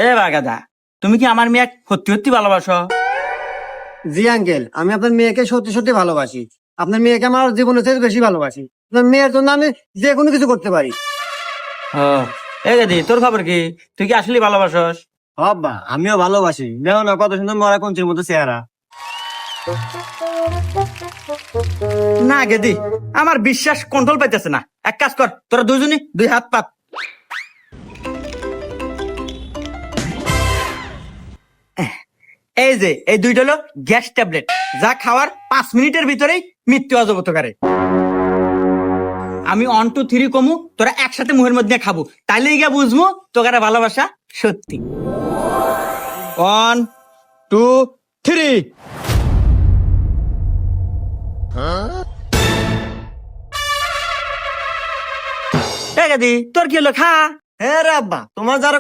এ বাগাদা, তুমি কি আমার মেয়ে সত্যি সত্যি ভালোবাসো? জি আঙ্কেল, আমি আপনার মেয়েকে সত্যি সত্যি ভালোবাসি। আপনার মেয়েকে আমার জীবনের থেকে বেশি ভালোবাসি। আপনার মেয়ের জন্য আমি যে কোনো কিছু করতে পারি। ও, এ গাদি, তোর খবর কি? তুই কি আসলে ভালোবাসস? বাবা, আমিও ভালোবাসি। দেখো না কত সুন্দর মরা কঞ্চির মতো চেহারা। না গেদি, আমার বিশ্বাস কন্ট্রোল পাইতেছে না। এক কাজ কর, তোরা দুজনই দুই হাত পাত। এই যে এই দুইটা হলো গ্যাস ট্যাবলেট, যা খাওয়ার 5 মিনিটের ভিতরেই মৃত্যু অজগত করে। আমি 1 2 3 কমু, তোরা একসাথে মুখের মধ্যে খাবো, তাইলে গিয়া বুঝবো তোকারা ভালোবাসা সত্যি। 1 2 3। এ গাদি, তোর কি হলো? খা। হ্যাঁ রে আব্বা, তোমার যারা